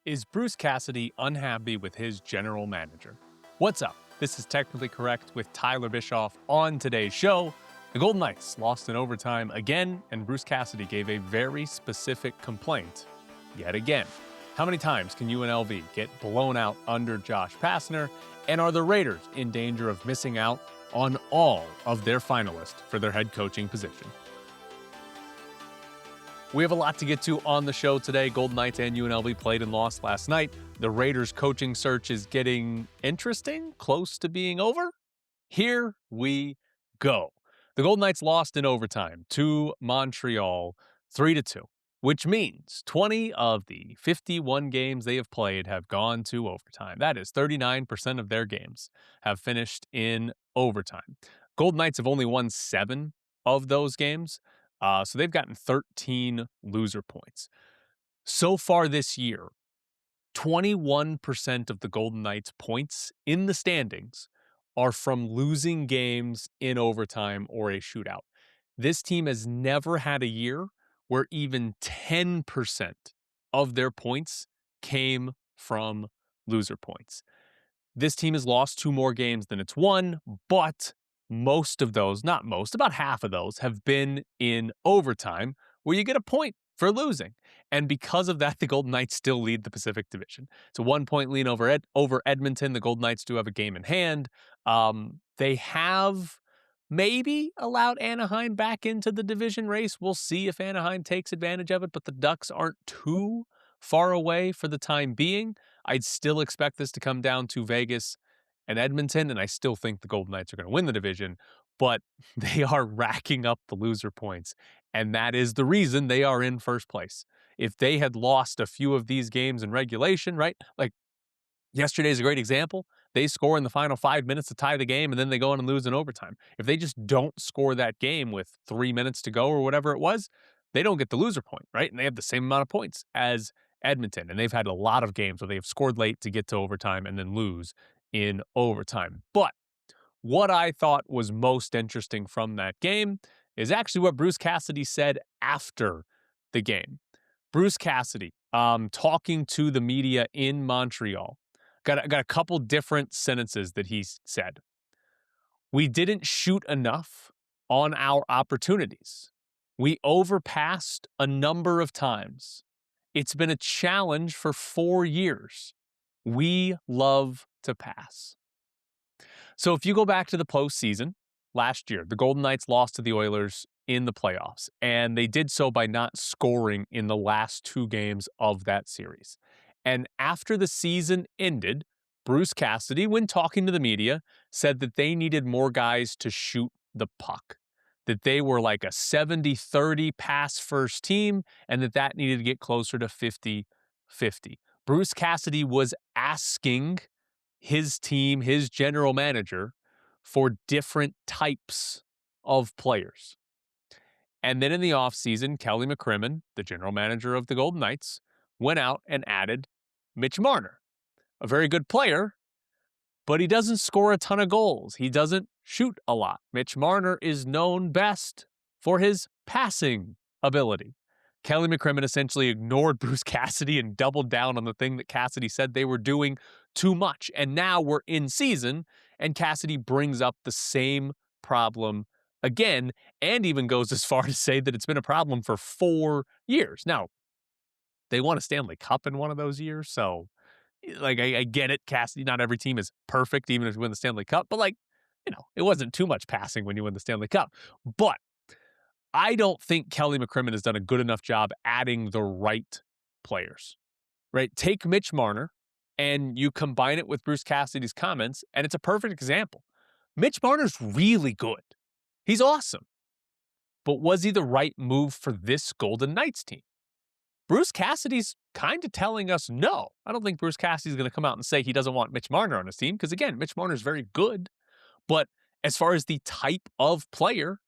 Is Bruce Cassidy unhappy with his general manager? What's up? This is Technically Correct with Tyler Bischoff. On today's show, the Golden Knights lost in overtime again, and Bruce Cassidy gave a very specific complaint yet again. How many times can UNLV get blown out under Josh Pastner? And are the Raiders in danger of missing out on all of their finalists for their head coaching position? We have a lot to get to on the show today. Golden Knights and UNLV played and lost last night. The Raiders coaching search is getting interesting, close to being over. Here we go. The Golden Knights lost in overtime to Montreal 3-2, which means 20 of the 51 games they have played have gone to overtime. That is 39% of their games have finished in overtime. Golden Knights have only won 7 of those games. So they've gotten 13 loser points. So far this year, 21% of the Golden Knights' points in the standings are from losing games in overtime or a shootout. This team has never had a year where even 10% of their points came from loser points. This team has lost 2 more games than it's won, but most of those, not most, about half of those have been in overtime where you get a point for losing. And because of that, the Golden Knights still lead the Pacific Division. It's a 1-point lead over Edmonton. The Golden Knights do have a game in hand. They have maybe allowed Anaheim back into the division race. We'll see if Anaheim takes advantage of it, but the Ducks aren't too far away for the time being. I'd still expect this to come down to Vegas and Edmonton, and I still think the Golden Knights are going to win the division, but they are racking up the loser points, and that is the reason they are in first place. If they had lost a few of these games in regulation, right? Like yesterday is a great example. They score in the final 5 minutes to tie the game, and then they go on and lose in overtime. If they just don't score that game with 3 minutes to go or whatever it was, they don't get the loser point, right? And they have the same amount of points as Edmonton, and they've had a lot of games where they've scored late to get to overtime and then lose in overtime. But what I thought was most interesting from that game is actually what Bruce Cassidy said after the game. Bruce Cassidy, talking to the media in Montreal, got a couple different sentences that he said. We didn't shoot enough on our opportunities. We overpassed a number of times. It's been a challenge for 4 years. We love to pass. So if you go back to the postseason last year, the Golden Knights lost to the Oilers in the playoffs, and they did so by not scoring in the last 2 games of that series. And after the season ended, Bruce Cassidy, when talking to the media, said that they needed more guys to shoot the puck, that they were like a 70-30 pass first team, and that needed to get closer to 50-50. Bruce Cassidy was asking his team, his general manager, for different types of players. And then in the offseason, Kelly McCrimmon, the general manager of the Golden Knights, went out and added Mitch Marner, a very good player, but he doesn't score a ton of goals. He doesn't shoot a lot. Mitch Marner is known best for his passing ability. Kelly McCrimmon essentially ignored Bruce Cassidy and doubled down on the thing that Cassidy said they were doing too much. And now we're in season, and Cassidy brings up the same problem again, and even goes as far to say that it's been a problem for 4 years. Now, they won a Stanley Cup in one of those years, so I get it, Cassidy. Not every team is perfect, even if you win the Stanley Cup, but it wasn't too much passing when you win the Stanley Cup. But I don't think Kelly McCrimmon has done a good enough job adding the right players, right? Take Mitch Marner and you combine it with Bruce Cassidy's comments, and it's a perfect example. Mitch Marner's really good. He's awesome. But was he the right move for this Golden Knights team? Bruce Cassidy's kind of telling us no. I don't think Bruce Cassidy's going to come out and say he doesn't want Mitch Marner on his team, because again, Mitch Marner's very good. But as far as the type of player,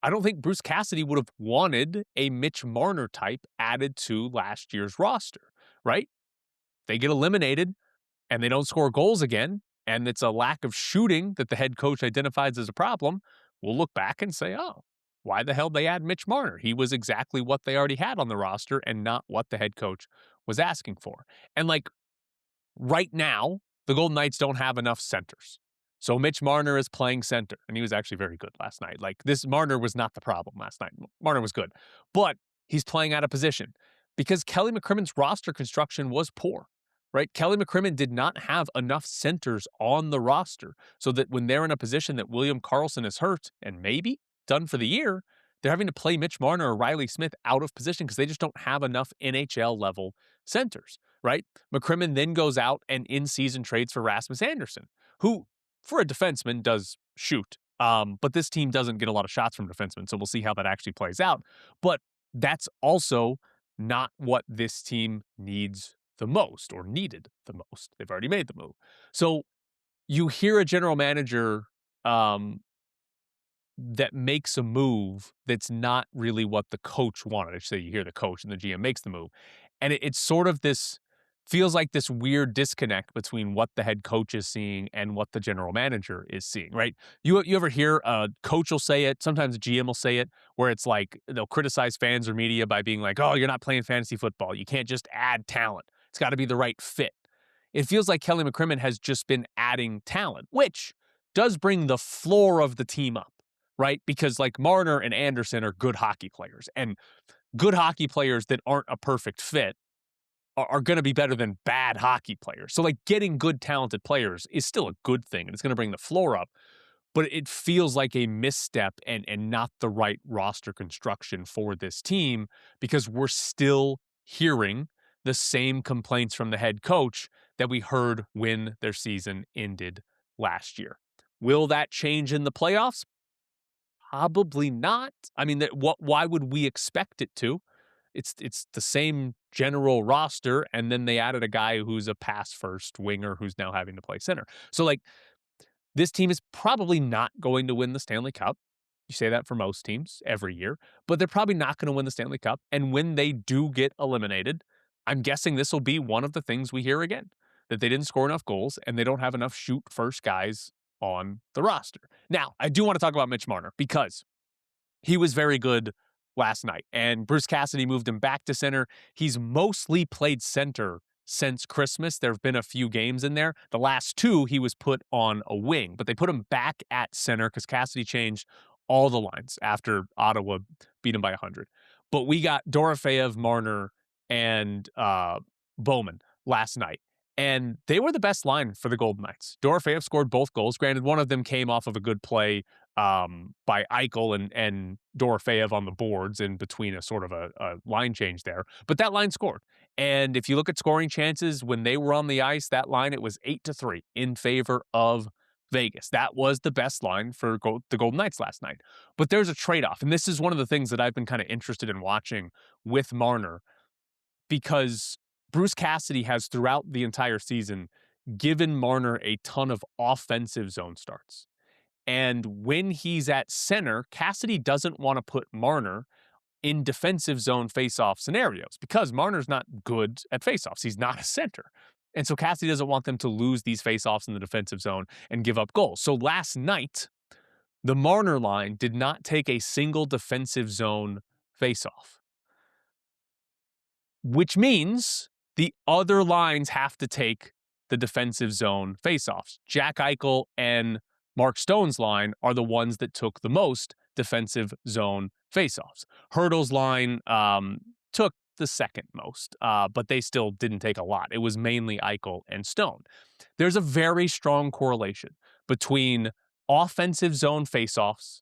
I don't think Bruce Cassidy would have wanted a Mitch Marner type added to last year's roster, right? They get eliminated and they don't score goals again, and it's a lack of shooting that the head coach identifies as a problem. We'll look back and say, oh, why the hell did they add Mitch Marner? He was exactly what they already had on the roster and not what the head coach was asking for. And like right now, the Golden Knights don't have enough centers. So Mitch Marner is playing center, and he was actually very good last night. Like this, Marner was not the problem last night. Marner was good, but he's playing out of position because Kelly McCrimmon's roster construction was poor, right? Kelly McCrimmon did not have enough centers on the roster so that when they're in a position that William Karlsson is hurt and maybe done for the year, they're having to play Mitch Marner or Riley Smith out of position because they just don't have enough NHL level centers, right? McCrimmon then goes out and in-season trades for Rasmus Andersson, who, for a defenseman, does shoot. But this team doesn't get a lot of shots from defensemen, so we'll see how that actually plays out. But that's also not what this team needs the most or needed the most. They've already made the move. So you hear a general manager that makes a move that's not really what the coach wanted. I should say you hear the coach and the GM makes the move. And it's sort of this, feels like this weird disconnect between what the head coach is seeing and what the general manager is seeing, right? You ever hear a coach will say it, sometimes a GM will say it, where it's like they'll criticize fans or media by being like, oh, you're not playing fantasy football. You can't just add talent. It's got to be the right fit. It feels like Kelly McCrimmon has just been adding talent, which does bring the floor of the team up, right? Because like Marner and Anderson are good hockey players, and good hockey players that aren't a perfect fit are going to be better than bad hockey players. So like getting good talented players is still a good thing, and it's going to bring the floor up, but it feels like a misstep and not the right roster construction for this team because we're still hearing the same complaints from the head coach that we heard when their season ended last year. Will that change in the playoffs? Probably not. I mean, why would we expect it to? It's the same general roster, and then they added a guy who's a pass first winger who's now having to play center. So like this team is probably not going to win the Stanley Cup. You say that for most teams every year, but they're probably not going to win the Stanley Cup. And when they do get eliminated, I'm guessing this will be one of the things we hear again, that they didn't score enough goals and they don't have enough shoot first guys on the roster. Now, I do want to talk about Mitch Marner because he was very good last night, and Bruce Cassidy moved him back to center. He's mostly played center since Christmas. There have been a few games in there. The last two, he was put on a wing, but they put him back at center because Cassidy changed all the lines after Ottawa beat him by 100. But we got Dorofeyev, Marner, and Bowman last night. And they were the best line for the Golden Knights. Dorofeyev scored both goals. Granted, one of them came off of a good play by Eichel and Dorofeyev on the boards in between a sort of a line change there. But that line scored. And if you look at scoring chances, when they were on the ice, that line, it was 8-3 in favor of Vegas. That was the best line for the Golden Knights last night. But there's a trade-off. And this is one of the things that I've been kind of interested in watching with Marner, because Bruce Cassidy has throughout the entire season given Marner a ton of offensive zone starts. And when he's at center, Cassidy doesn't want to put Marner in defensive zone faceoff scenarios because Marner's not good at faceoffs. He's not a center. And so Cassidy doesn't want them to lose these faceoffs in the defensive zone and give up goals. So last night, the Marner line did not take a single defensive zone faceoff, which means the other lines have to take the defensive zone faceoffs. Jack Eichel and Mark Stone's line are the ones that took the most defensive zone faceoffs. Hurdle's line took the second most, but they still didn't take a lot. It was mainly Eichel and Stone. There's a very strong correlation between offensive zone faceoffs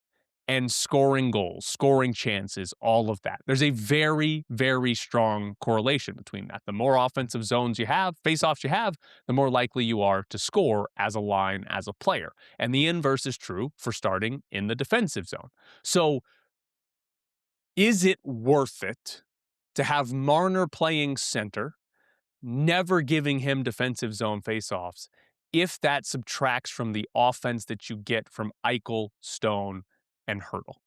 and scoring goals, scoring chances, all of that. There's a very, very strong correlation between that. The more offensive zones you have, faceoffs you have, the more likely you are to score as a line, as a player. And the inverse is true for starting in the defensive zone. So is it worth it to have Marner playing center, never giving him defensive zone faceoffs, if that subtracts from the offense that you get from Eichel, Stone, and Hurdle?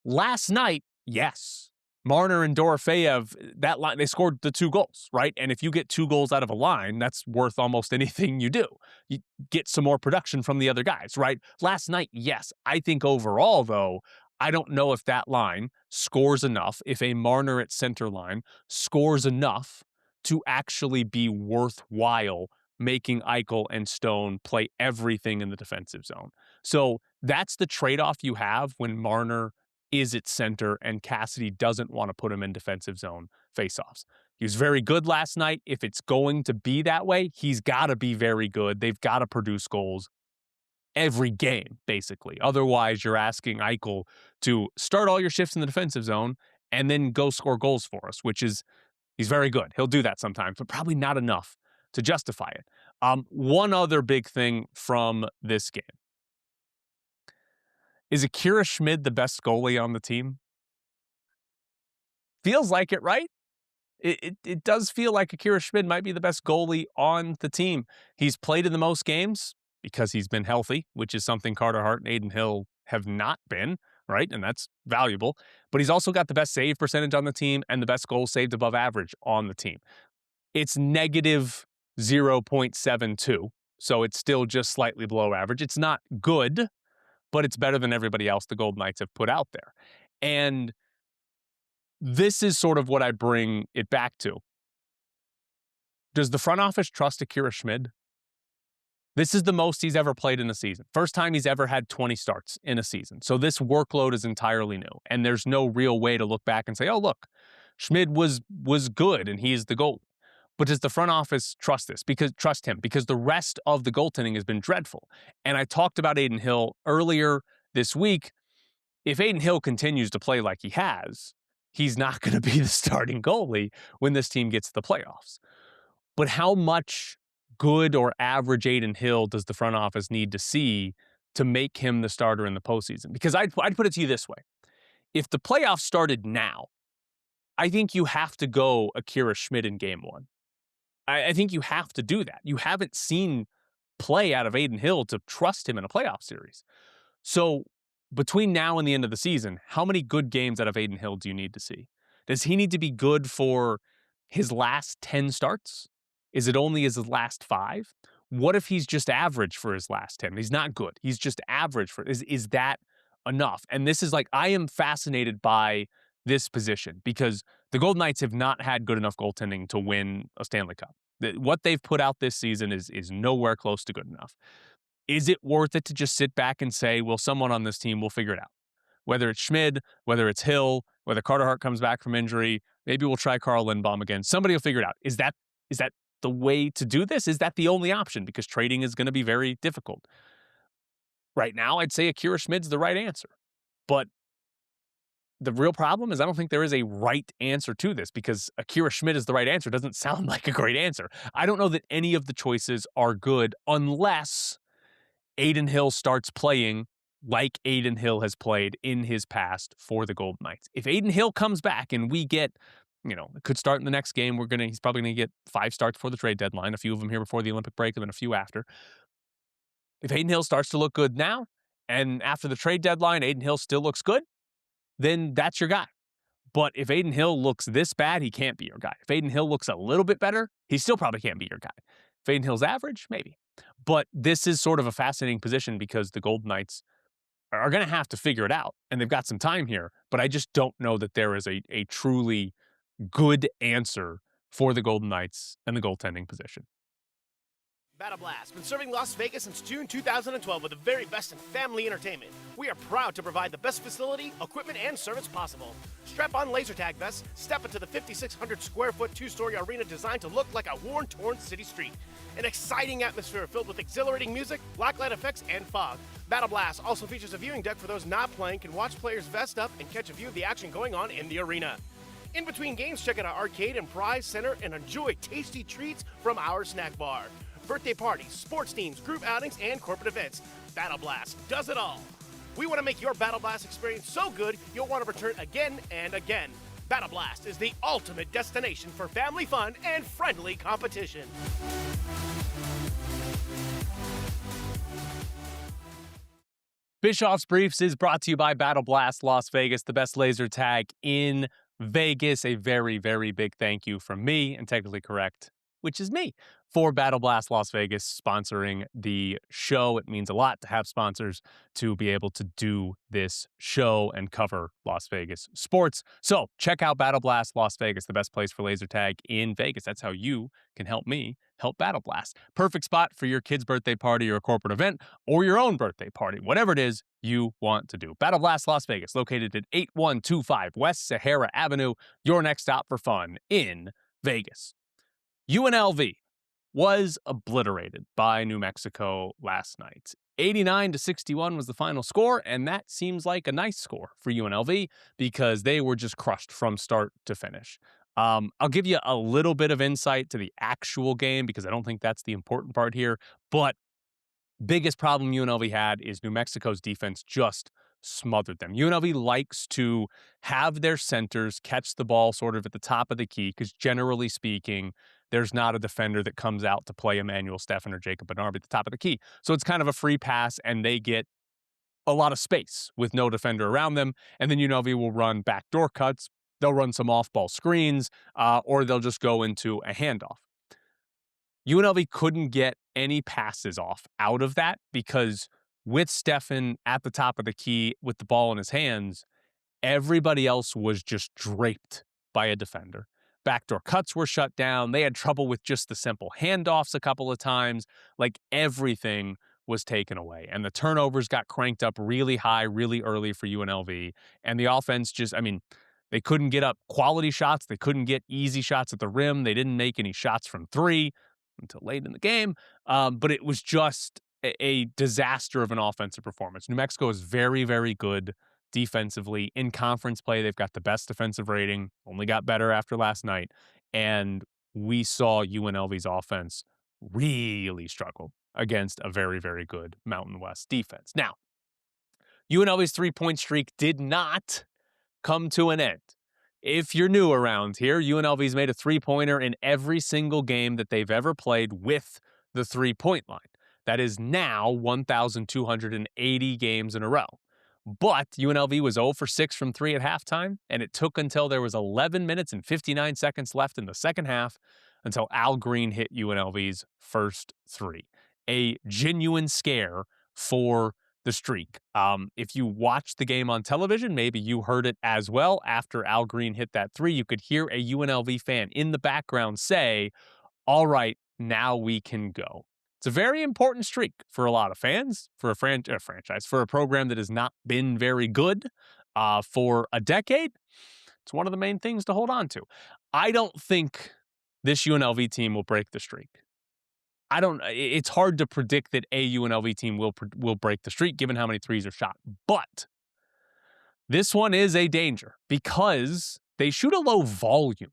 Last night, yes. Marner and Dorofeyev, that line, they scored the 2 goals, right? And if you get 2 goals out of a line, that's worth almost anything you do. You get some more production from the other guys, right? Last night, yes. I think overall, though, I don't know if that line scores enough, if a Marner at center line scores enough to actually be worthwhile making Eichel and Stone play everything in the defensive zone. So that's the trade-off you have when Marner is at center and Cassidy doesn't want to put him in defensive zone faceoffs. He was very good last night. If it's going to be that way, he's got to be very good. They've got to produce goals every game, basically. Otherwise, you're asking Eichel to start all your shifts in the defensive zone and then go score goals for us, which is, he's very good. He'll do that sometimes, but probably not enough to justify it. One other big thing from this game. Is Akira Schmid the best goalie on the team? Feels like it, right? It does feel like Akira Schmid might be the best goalie on the team. He's played in the most games because he's been healthy, which is something Carter Hart and Adin Hill have not been, right? And that's valuable. But he's also got the best save percentage on the team and the best goals saved above average on the team. It's negative 0.72, so it's still just slightly below average. It's not good, but it's better than everybody else the Golden Knights have put out there. And this is sort of what I bring it back to. Does the front office trust Akira Schmid? This is the most he's ever played in a season. First time he's ever had 20 starts in a season. So this workload is entirely new. And there's no real way to look back and say, oh, look, Schmid was good and he's the goalie. But does the front office trust him? Because the rest of the goaltending has been dreadful. And I talked about Adin Hill earlier this week. If Adin Hill continues to play like he has, he's not going to be the starting goalie when this team gets to the playoffs. But how much good or average Adin Hill does the front office need to see to make him the starter in the postseason? Because I'd put it to you this way. If the playoffs started now, I think you have to go Akira Schmid in game one. I think you have to do that. You haven't seen play out of Adin Hill to trust him in a playoff series. So between now and the end of the season, how many good games out of Adin Hill do you need to see? Does he need to be good for his last 10 starts? Is it only his last 5? What if he's just average for his last 10? He's not good. He's just average for is that enough? And this is like, I am fascinated by this position because the Golden Knights have not had good enough goaltending to win a Stanley Cup. What they've put out this season is nowhere close to good enough. Is it worth it to just sit back and say, well, someone on this team will figure it out? Whether it's Schmid, whether it's Hill, whether Carter Hart comes back from injury, maybe we'll try Carl Lindbaum again. Somebody will figure it out. Is that the way to do this? Is that the only option? Because trading is going to be very difficult. Right now, I'd say Akira Schmid's the right answer. But the real problem is I don't think there is a right answer to this because Akira Schmid is the right answer doesn't sound like a great answer. I don't know that any of the choices are good unless Adin Hill starts playing like Adin Hill has played in his past for the Golden Knights. If Adin Hill comes back and we get, it could start in the next game. He's probably going to get 5 starts before the trade deadline, a few of them here before the Olympic break and then a few after. If Adin Hill starts to look good now and after the trade deadline, Adin Hill still looks good, then that's your guy. But if Adin Hill looks this bad, he can't be your guy. If Adin Hill looks a little bit better, he still probably can't be your guy. If Adin Hill's average, maybe. But this is sort of a fascinating position because the Golden Knights are going to have to figure it out, and they've got some time here, but I just don't know that there is a truly good answer for the Golden Knights and the goaltending position. Battle Blast, been serving Las Vegas since June 2012 with the very best in family entertainment. We are proud to provide the best facility, equipment, and service possible. Strap on laser tag vests, step into the 5,600 square foot 2-story arena designed to look like a worn-torn city street. An exciting atmosphere filled with exhilarating music, blacklight effects, and fog. Battle Blast also features a viewing deck for those not playing can watch players vest up and catch a view of the action going on in the arena. In between games, check out our arcade and prize center and enjoy tasty treats from our snack bar. Birthday parties, sports teams, group outings, and corporate events. Battle Blast does it all. We want to make your Battle Blast experience so good you'll want to return again and again. Battle Blast is the ultimate destination for family fun and friendly competition. Bischoff's Briefs is brought to you by Battle Blast Las Vegas, the best laser tag in Vegas. A very, very big thank you from me and Technically Correct, which is me, for Battle Blast Las Vegas sponsoring the show. It means a lot to have sponsors to be able to do this show and cover Las Vegas sports. So check out Battle Blast Las Vegas, the best place for laser tag in Vegas. That's how you can help me help Battle Blast. Perfect spot for your kid's birthday party or a corporate event or your own birthday party, whatever it is you want to do. Battle Blast Las Vegas, located at 8125 West Sahara Avenue, your next stop for fun in Vegas. UNLV was obliterated by New Mexico last night. 89-61 was the final score, and that seems like a nice score for UNLV because they were just crushed from start to finish. I'll give you a little bit of insight to the actual game because I don't think that's the important part here, but biggest problem UNLV had is New Mexico's defense just smothered them. UNLV likes to have their centers catch the ball sort of at the top of the key because generally speaking, there's not a defender that comes out to play Emmanuel Steffen or Jacob Bernard at the top of the key. So it's kind of a free pass and they get a lot of space with no defender around them. And then UNLV will run backdoor cuts. They'll run some off-ball screens or they'll just go into a handoff. UNLV couldn't get any passes off out of that because with Steffen at the top of the key with the ball in his hands, everybody else was just draped by a defender. Backdoor cuts were shut down. They had trouble with just the simple handoffs a couple of times. Like everything was taken away. And the turnovers got cranked up really high, really early for UNLV. And the offense just, I mean, they couldn't get up quality shots. They couldn't get easy shots at the rim. They didn't make any shots from three until late in the game. But it was just a disaster of an offensive performance. New Mexico is very, very good defensively. In conference play, they've got the best defensive rating, only got better after last night. And we saw UNLV's offense really struggle against a very, very good Mountain West defense. Now, UNLV's three-point streak did not come to an end. If you're new around here, UNLV's made a three-pointer in every single game that they've ever played with the three-point line. That is now 1,280 games in a row. But UNLV was 0 for 6 from 3 at halftime, and it took until there was 11 minutes and 59 seconds left in the second half until Al Green hit UNLV's first three. A genuine scare for the streak. If you watched the game on television, maybe you heard it as well. After Al Green hit that three, you could hear a UNLV fan in the background say, "All right, now we can go." It's a very important streak for a lot of fans, for a franchise, for a program that has not been very good for a decade. It's one of the main things to hold on to. I don't think this UNLV team will break the streak. It's hard to predict that a UNLV team will break the streak given how many threes are shot. But this one is a danger because they shoot a low volume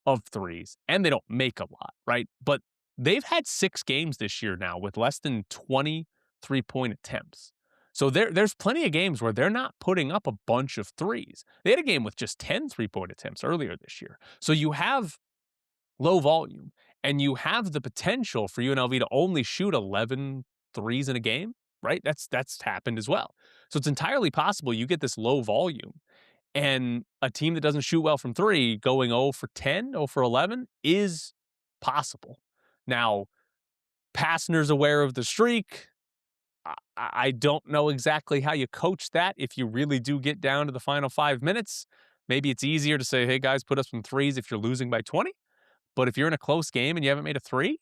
of threes and they don't make a lot, right? But they've had 6 games this year now with less than 20 3-point attempts. So there's plenty of games where they're not putting up a bunch of threes. They had a game with just 10 3-point attempts earlier this year. So you have low volume, and you have the potential for UNLV to only shoot 11 threes in a game, right? That's happened as well. So it's entirely possible you get this low volume, and a team that doesn't shoot well from three going 0 for 10, 0 for 11 is possible. Now, Pastner's aware of the streak. I don't know exactly how you coach that if you really do get down to the final 5 minutes. Maybe it's easier to say, hey, guys, put up some threes if you're losing by 20. But if you're in a close game and you haven't made a three,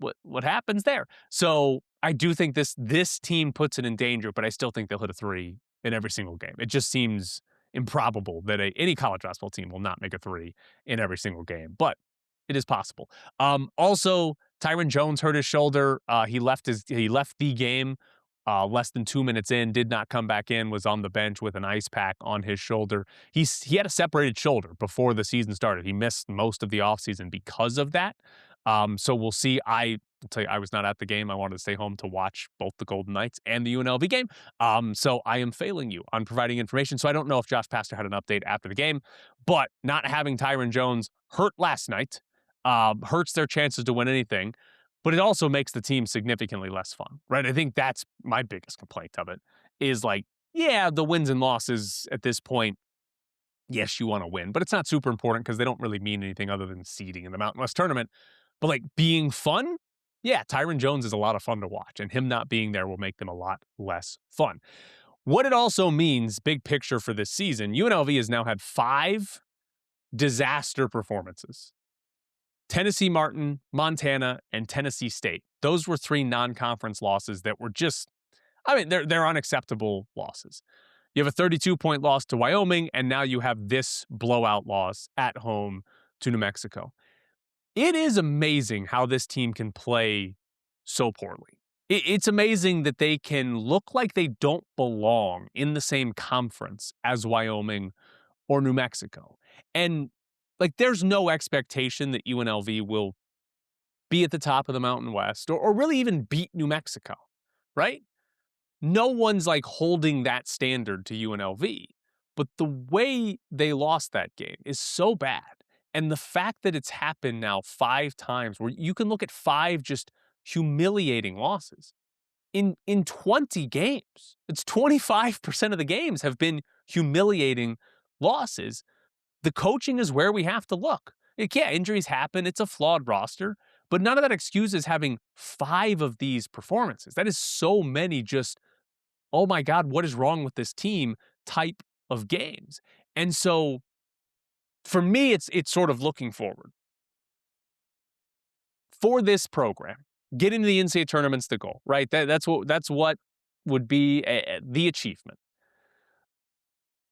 what happens there? So I do think this team puts it in danger, but I still think they'll hit a three in every single game. It just seems improbable that any college basketball team will not make a three in every single game, but it is possible. Also, Tyron Jones hurt his shoulder. He left the game less than 2 minutes in, did not come back in, was on the bench with an ice pack on his shoulder. He had a separated shoulder before the season started. He missed most of the offseason because of that. So we'll see. I'll tell you, I was not at the game. I wanted to stay home to watch both the Golden Knights and the UNLV game. So I am failing you on providing information. So I don't know if Josh Pastner had an update after the game, but not having Tyron Jones hurt last night hurts their chances to win anything. But it also makes the team significantly less fun, right? I think that's my biggest complaint of it is like, yeah, the wins and losses at this point, yes, you want to win, but it's not super important because they don't really mean anything other than seeding in the Mountain West tournament. But like being fun, yeah, Tyron Jones is a lot of fun to watch, and him not being there will make them a lot less fun. What it also means, big picture for this season, UNLV has now had 5 disaster performances. Tennessee Martin, Montana, and Tennessee State. Those were 3 non-conference losses that were just, I mean, they're unacceptable losses. You have a 32-point loss to Wyoming, and now you have this blowout loss at home to New Mexico. It is amazing how this team can play so poorly. It's amazing that they can look like they don't belong in the same conference as Wyoming or New Mexico. And like, there's no expectation that UNLV will be at the top of the Mountain West or really even beat New Mexico, right? No one's like holding that standard to UNLV. But the way they lost that game is so bad. And the fact that it's happened now 5 times, where you can look at 5 just humiliating losses in 20 games. It's 25% of the games have been humiliating losses. The coaching is where we have to look. Like, yeah, injuries happen. It's a flawed roster, but none of that excuses having 5 of these performances. That is so many just, oh my God, what is wrong with this team type of games. And so for me, it's sort of looking forward. For this program, getting to the NCAA tournament's the goal, right? That's what would be the achievement.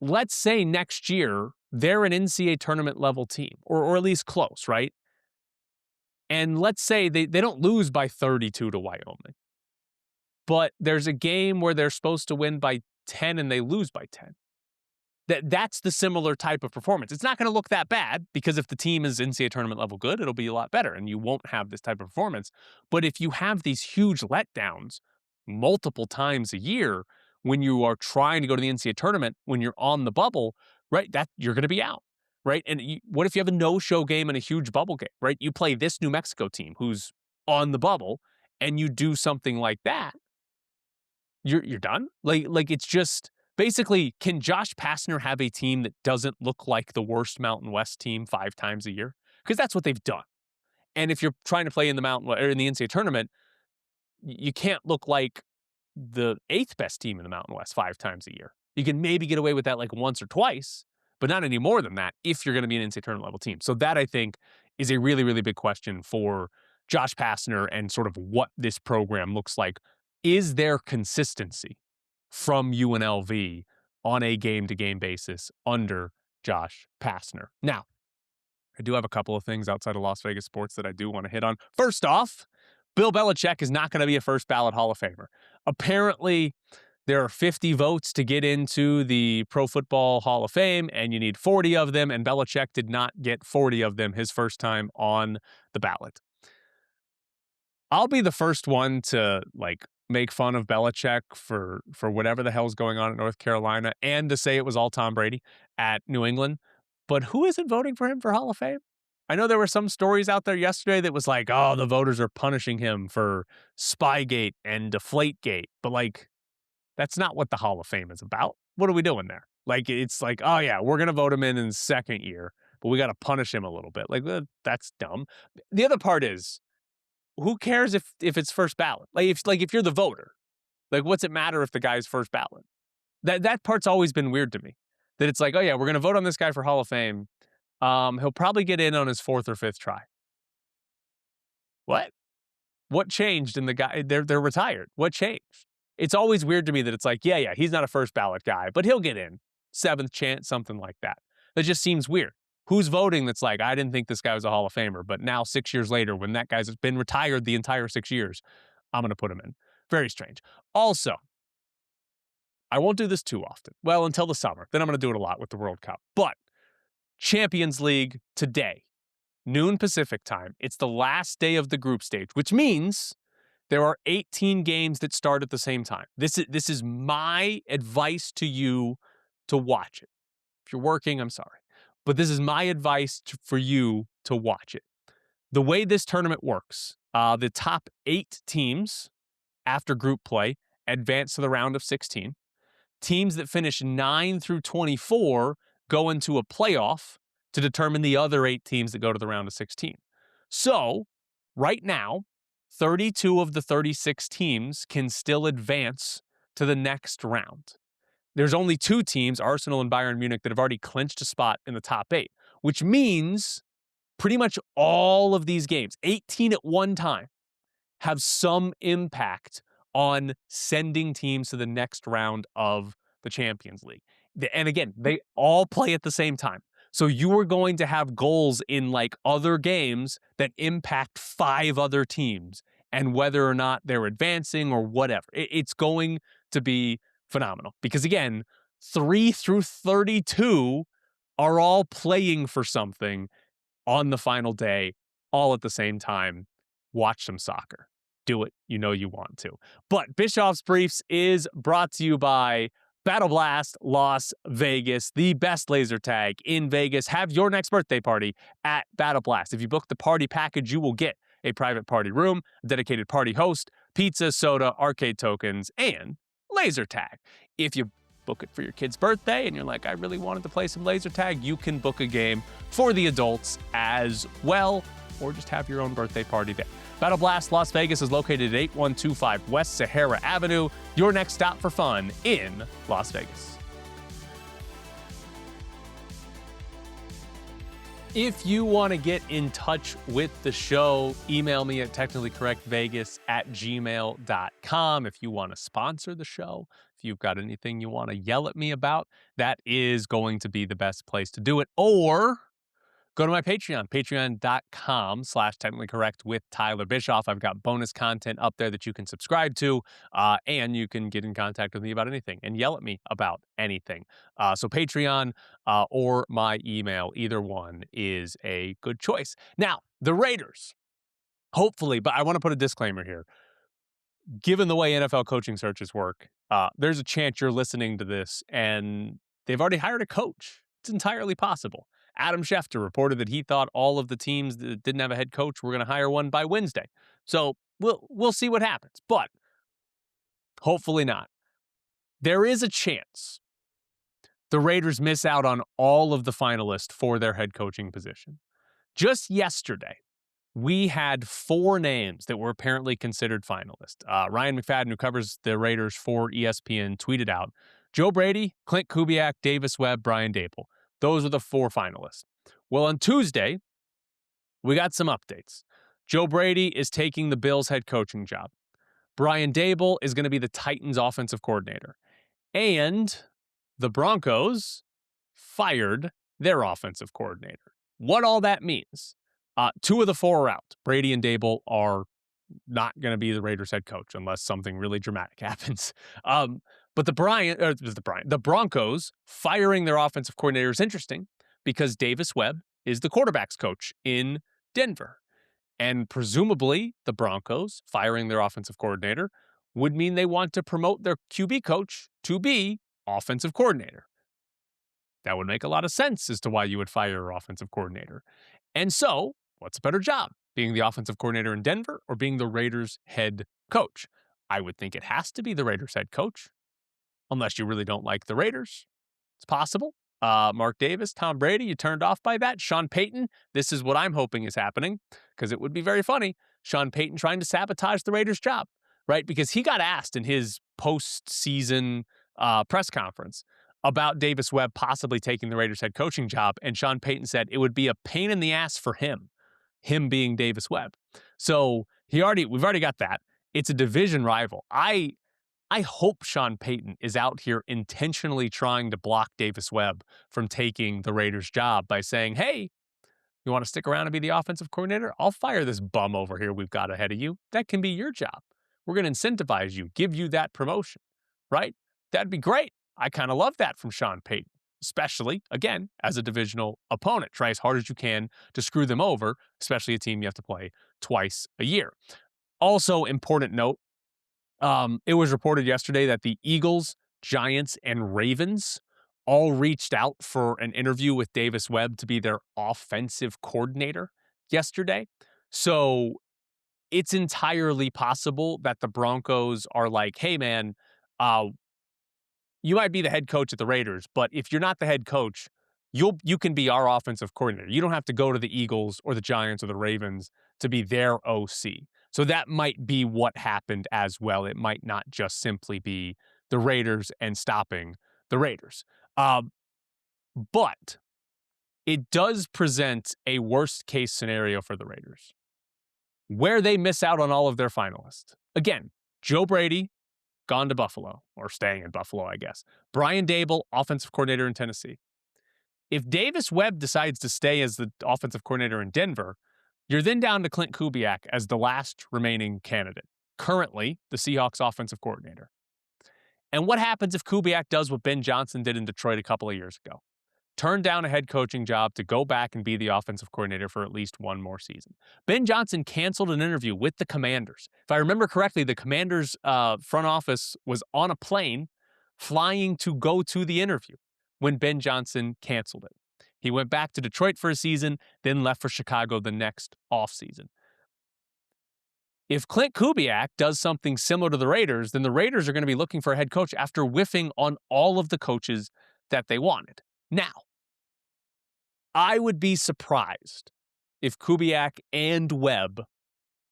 Let's say next year they're an NCAA tournament level team, or at least close, right? And let's say they don't lose by 32 to Wyoming, but there's a game where they're supposed to win by 10 and they lose by 10. That's the similar type of performance. It's not going to look that bad, because if the team is NCAA tournament level good, it'll be a lot better and you won't have this type of performance. But if you have these huge letdowns multiple times a year when you are trying to go to the NCAA tournament, when you're on the bubble, right, that you're going to be out, right? And what if you have a no-show game and a huge bubble game, right? You play this New Mexico team who's on the bubble and you do something like that, you're done. Like it's just, basically, can Josh Pastner have a team that doesn't look like the worst Mountain West team 5 times a year? Because that's what they've done. And if you're trying to play in the NCAA tournament, you can't look like the 8th best team in the Mountain West 5 times a year. You can maybe get away with that like once or twice, but not any more than that if you're going to be an NCAA tournament level team. So that, I think, is a really, really big question for Josh Pastner and sort of what this program looks like. Is there consistency from UNLV on a game-to-game basis under Josh Pastner? Now, I do have a couple of things outside of Las Vegas sports that I do want to hit on. First off, Bill Belichick is not going to be a first-ballot Hall of Famer. Apparently, there are 50 votes to get into the Pro Football Hall of Fame, and you need 40 of them, and Belichick did not get 40 of them his first time on the ballot. I'll be the first one to like make fun of Belichick for whatever the hell's going on at North Carolina, and to say it was all Tom Brady at New England. But who isn't voting for him for Hall of Fame? I know there were some stories out there yesterday that was like, oh, the voters are punishing him for Spygate and Deflategate. But like, that's not what the Hall of Fame is about. What are we doing there? Like, it's like, oh yeah, we're going to vote him in his second year, but we got to punish him a little bit. Like, that's dumb. The other part is, who cares if it's first ballot? If you're the voter, like, what's it matter if the guy's first ballot? That part's always been weird to me. That it's like, oh yeah, we're gonna vote on this guy for Hall of Fame. He'll probably get in on his 4th or 5th try. What? What changed in the guy? They're retired. What changed? It's always weird to me that it's like, yeah, he's not a first ballot guy, but he'll get in 7th chance, something like that. That just seems weird. Who's voting that's like, I didn't think this guy was a Hall of Famer, but now 6 years later, when that guy's been retired the entire 6 years, I'm going to put him in. Very strange. Also, I won't do this too often. Well, until the summer. Then I'm going to do it a lot with the World Cup. But Champions League today, noon Pacific time. It's the last day of the group stage, which means there are 18 games that start at the same time. This is my advice to you to watch it. If you're working, I'm sorry. But this is my advice for you to watch it. The way this tournament works, the top 8 teams after group play advance to the round of 16. Teams that finish 9 through 24 go into a playoff to determine the other 8 teams that go to the round of 16. So right now, 32 of the 36 teams can still advance to the next round. There's only 2 teams, Arsenal and Bayern Munich, that have already clinched a spot in the top 8, which means pretty much all of these games, 18 at one time, have some impact on sending teams to the next round of the Champions League. And again, they all play at the same time. So you are going to have goals in like other games that impact 5 other teams and whether or not they're advancing or whatever. It's going to be phenomenal because again, 3 through 32 are all playing for something on the final day, all at the same time. Watch some soccer. Do it. You know you want to. But Bischoff's Briefs is brought to you by Battle Blast Las Vegas, the best laser tag in Vegas. Have your next birthday party at Battle Blast. If you book the party package, you will get a private party room, a dedicated party host, pizza, soda, arcade tokens, and laser tag. If you book it for your kid's birthday and you're like, I really wanted to play some laser tag, you can book a game for the adults as well, or just have your own birthday party there. Battle Blast Las Vegas is located at 8125 West Sahara Avenue, your next stop for fun in Las Vegas. If you want to get in touch with the show, email me at technicallycorrectvegas@gmail.com. If you want to sponsor the show, if you've got anything you want to yell at me about, that is going to be the best place to do it. Or go to my Patreon, patreon.com/technicallycorrect with Tyler Bischoff. I've got bonus content up there that you can subscribe to, and you can get in contact with me about anything and yell at me about anything. So Patreon or my email, either one is a good choice. Now, the Raiders, hopefully, but I want to put a disclaimer here. Given the way NFL coaching searches work, there's a chance you're listening to this and they've already hired a coach. It's entirely possible. Adam Schefter reported that he thought all of the teams that didn't have a head coach were going to hire one by Wednesday. So we'll see what happens, but hopefully not. There is a chance the Raiders miss out on all of the finalists for their head coaching position. Just yesterday, we had 4 names that were apparently considered finalists. Ryan McFadden, who covers the Raiders for ESPN, tweeted out, Joe Brady, Clint Kubiak, Davis Webb, Brian Dable. Those are the 4 finalists. Well, on Tuesday, we got some updates. Joe Brady is taking the Bills' head coaching job. Brian Dable is going to be the Titans' offensive coordinator. And the Broncos fired their offensive coordinator. What all that means, 2 of the 4 are out. Brady and Dable are not going to be the Raiders' head coach unless something really dramatic happens. But the Broncos firing their offensive coordinator is interesting because Davis Webb is the quarterback's coach in Denver. And presumably the Broncos firing their offensive coordinator would mean they want to promote their QB coach to be offensive coordinator. That would make a lot of sense as to why you would fire your offensive coordinator. And so, what's a better job? Being the offensive coordinator in Denver or being the Raiders' head coach? I would think it has to be the Raiders' head coach. Unless you really don't like the Raiders. It's possible. Mark Davis, Tom Brady, you turned off by that. Sean Payton, this is what I'm hoping is happening because it would be very funny. Sean Payton trying to sabotage the Raiders' job, right? Because he got asked in his postseason press conference about Davis Webb possibly taking the Raiders' head coaching job. And Sean Payton said it would be a pain in the ass for him being Davis Webb. So we've already got that. It's a division rival. I hope Sean Payton is out here intentionally trying to block Davis Webb from taking the Raiders' job by saying, hey, you want to stick around and be the offensive coordinator? I'll fire this bum over here we've got ahead of you. That can be your job. We're going to incentivize you, give you that promotion, right? That'd be great. I kind of love that from Sean Payton, especially, again, as a divisional opponent. Try as hard as you can to screw them over, especially a team you have to play twice a year. Also, important note, it was reported yesterday that the Eagles, Giants, and Ravens all reached out for an interview with Davis Webb to be their offensive coordinator yesterday. So it's entirely possible that the Broncos are like, hey, man, you might be the head coach at the Raiders, but if you're not the head coach, you can be our offensive coordinator. You don't have to go to the Eagles or the Giants or the Ravens to be their OC. So that might be what happened as well. It might not just simply be the Raiders and stopping the Raiders. But it does present a worst case scenario for the Raiders where they miss out on all of their finalists. Again, Joe Brady, gone to Buffalo, or staying in Buffalo, I guess. Brian Daboll, offensive coordinator in Tennessee. If Davis Webb decides to stay as the offensive coordinator in Denver, you're then down to Clint Kubiak as the last remaining candidate, currently the Seahawks offensive coordinator. And what happens if Kubiak does what Ben Johnson did in Detroit a couple of years ago? Turned down a head coaching job to go back and be the offensive coordinator for at least one more season. Ben Johnson canceled an interview with the Commanders. If I remember correctly, the Commanders' front office was on a plane flying to go to the interview when Ben Johnson canceled it. He went back to Detroit for a season, then left for Chicago the next offseason. If Clint Kubiak does something similar to the Raiders, then the Raiders are going to be looking for a head coach after whiffing on all of the coaches that they wanted. Now, I would be surprised if Kubiak and Webb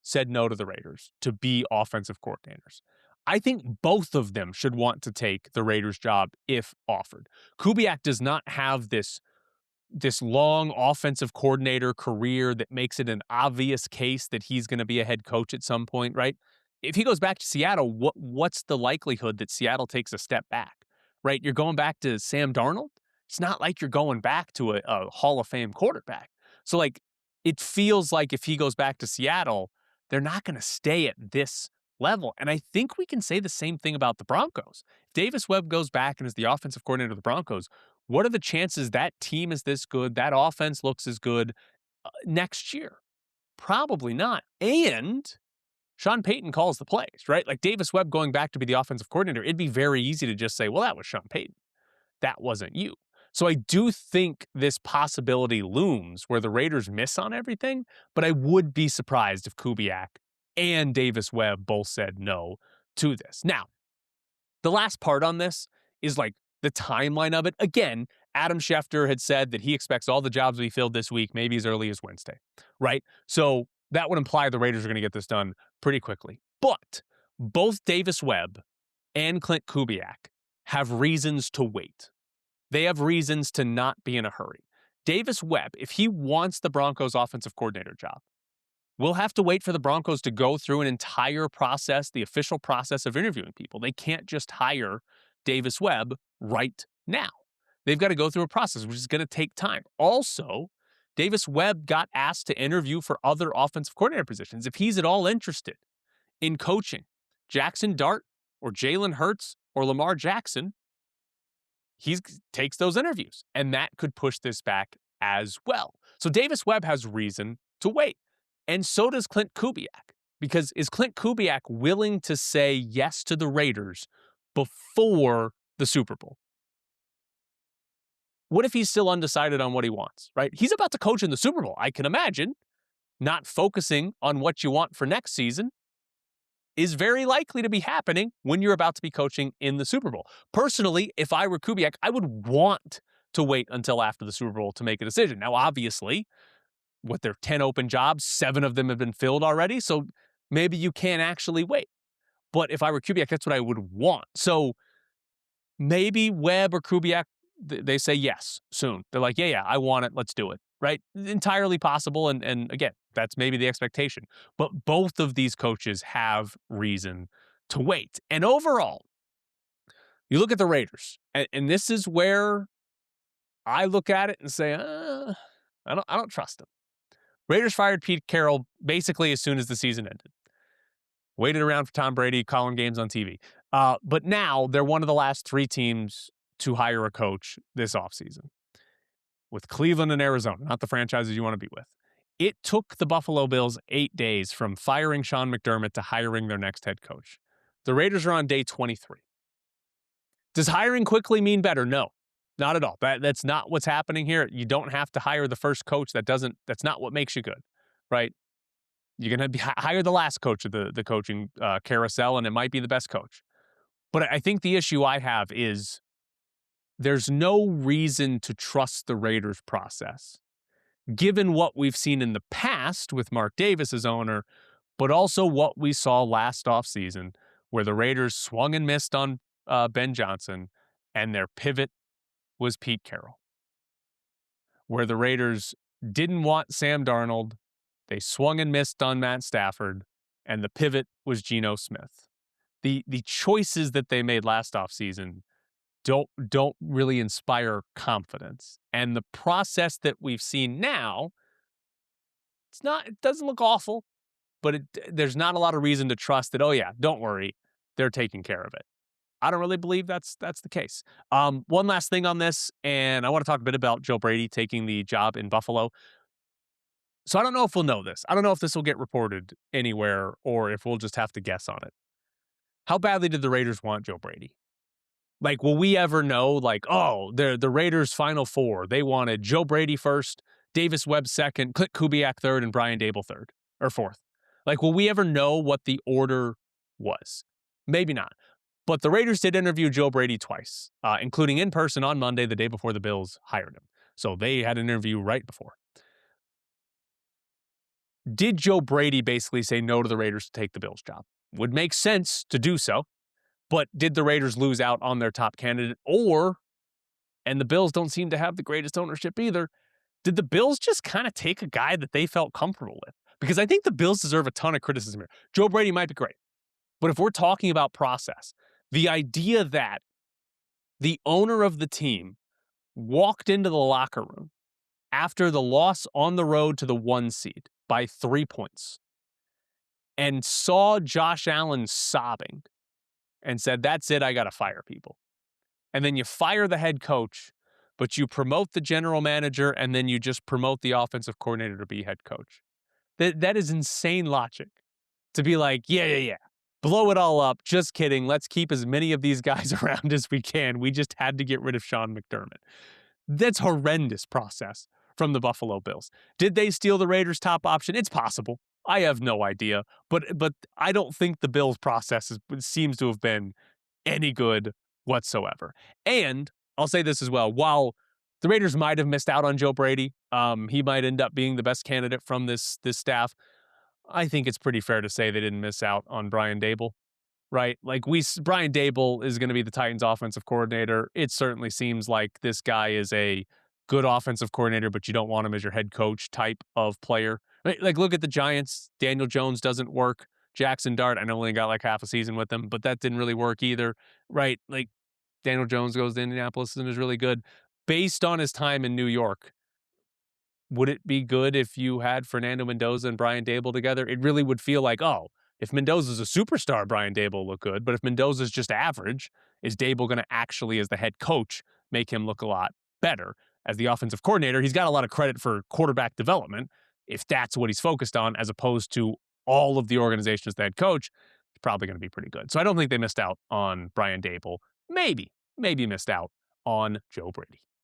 said no to the Raiders to be offensive coordinators. I think both of them should want to take the Raiders job if offered. Kubiak does not have this long offensive coordinator career that makes it an obvious case that he's going to be a head coach at some point, right? If he goes back to Seattle, what's the likelihood that Seattle takes a step back, right? You're going back to Sam Darnold. It's not like you're going back to a Hall of Fame quarterback. So, like, it feels like if he goes back to Seattle, they're not going to stay at this level. And I think we can say the same thing about the Broncos. If Davis Webb goes back and is the offensive coordinator of the Broncos, what are the chances that team is this good, that offense looks as good next year? Probably not. And Sean Payton calls the plays, right? Like Davis Webb going back to be the offensive coordinator, it'd be very easy to just say, well, that was Sean Payton. That wasn't you. So I do think this possibility looms where the Raiders miss on everything, but I would be surprised if Kubiak and Davis Webb both said no to this. Now, the last part on this is like the timeline of it. Again, Adam Schefter had said that he expects all the jobs to be filled this week, maybe as early as Wednesday, right? So that would imply the Raiders are going to get this done pretty quickly. But both Davis Webb and Clint Kubiak have reasons to wait. They have reasons to not be in a hurry. Davis Webb, if he wants the Broncos offensive coordinator job, we'll have to wait for the Broncos to go through an entire process, the official process of interviewing people. They can't just hire Davis Webb right now. They've got to go through a process, which is going to take time. Also, Davis Webb got asked to interview for other offensive coordinator positions. If he's at all interested in coaching Jackson Dart or Jalen Hurts or Lamar Jackson, he takes those interviews, and that could push this back as well. So Davis Webb has reason to wait, and so does Clint Kubiak, because is Clint Kubiak willing to say yes to the Raiders before the Super Bowl? What if he's still undecided on what he wants, right? He's about to coach in the Super Bowl. I can imagine not focusing on what you want for next season is very likely to be happening when you're about to be coaching in the Super Bowl. Personally, if I were Kubiak, I would want to wait until after the Super Bowl to make a decision. Now, obviously, with their 10 open jobs, 7 of them have been filled already, so maybe you can't actually wait. But if I were Kubiak, that's what I would want. So maybe Webb or Kubiak, they say yes soon. They're like, yeah, I want it. Let's do it, right? Entirely possible. And again, that's maybe the expectation. But both of these coaches have reason to wait. And overall, you look at the Raiders, and this is where I look at it and say, I don't trust them. Raiders fired Pete Carroll basically as soon as the season ended. Waited around for Tom Brady, calling games on TV. But now they're one of the last 3 teams to hire a coach this offseason, with Cleveland and Arizona, not the franchises you want to be with. It took the Buffalo Bills 8 days from firing Sean McDermott to hiring their next head coach. The Raiders are on day 23. Does hiring quickly mean better? No, not at all. That's not what's happening here. You don't have to hire the first coach. That's not what makes you good, right? You're going to hire the last coach of the coaching carousel, and it might be the best coach. But I think the issue I have is there's no reason to trust the Raiders process, given what we've seen in the past with Mark Davis as owner, but also what we saw last offseason, where the Raiders swung and missed on Ben Johnson, and their pivot was Pete Carroll. Where the Raiders didn't want Sam Darnold, they swung and missed on Matt Stafford, and the pivot was Geno Smith. The choices that they made last offseason don't really inspire confidence. And the process that we've seen now, it doesn't look awful, but there's not a lot of reason to trust that, oh yeah, don't worry, they're taking care of it. I don't really believe that's the case. One last thing on this, and I want to talk a bit about Joe Brady taking the job in Buffalo. So I don't know if we'll know this. I don't know if this will get reported anywhere or if we'll just have to guess on it. How badly did the Raiders want Joe Brady? Like, will we ever know, like, oh, the Raiders' final four, they wanted Joe Brady first, Davis Webb second, Clint Kubiak third, and Brian Dable third or fourth? Like, will we ever know what the order was? Maybe not. But the Raiders did interview Joe Brady twice, including in person on Monday, the day before the Bills hired him. So they had an interview right before. Did Joe Brady basically say no to the Raiders to take the Bills job? Would make sense to do so. But did the Raiders lose out on their top candidate? And the Bills don't seem to have the greatest ownership either, did the Bills just kind of take a guy that they felt comfortable with? Because I think the Bills deserve a ton of criticism here. Joe Brady might be great. But if we're talking about process, the idea that the owner of the team walked into the locker room after the loss on the road to the 1 seed by 3 points and saw Josh Allen sobbing and said, that's it, I got to fire people. And then you fire the head coach, but you promote the general manager, and then you just promote the offensive coordinator to be head coach. That is insane logic. To be like, yeah, blow it all up. Just kidding. Let's keep as many of these guys around as we can. We just had to get rid of Sean McDermott. That's horrendous process from the Buffalo Bills. Did they steal the Raiders' top option? It's possible. I have no idea. But I don't think the Bills' process seems to have been any good whatsoever. And I'll say this as well. While the Raiders might have missed out on Joe Brady, he might end up being the best candidate from this staff. I think it's pretty fair to say they didn't miss out on Brian Dable, right? Like Brian Dable is going to be the Titans offensive coordinator. It certainly seems like this guy is a good offensive coordinator, but you don't want him as your head coach type of player. Like look at the Giants. Daniel Jones doesn't work. Jackson Dart, I know only got like half a season with them, but that didn't really work either, right? Like Daniel Jones goes to Indianapolis and is really good. Based on his time in New York, would it be good if you had Fernando Mendoza and Brian Dable together? It really would feel like, oh, if Mendoza's a superstar, Brian Dable will look good. But if Mendoza's just average, is Dable going to actually, as the head coach, make him look a lot better? As the offensive coordinator, he's got a lot of credit for quarterback development, if that's what he's focused on, as opposed to all of the organization as the head coach. It's probably going to be pretty good. So I don't think they missed out on Brian Dable. Maybe missed out on Joe Brady.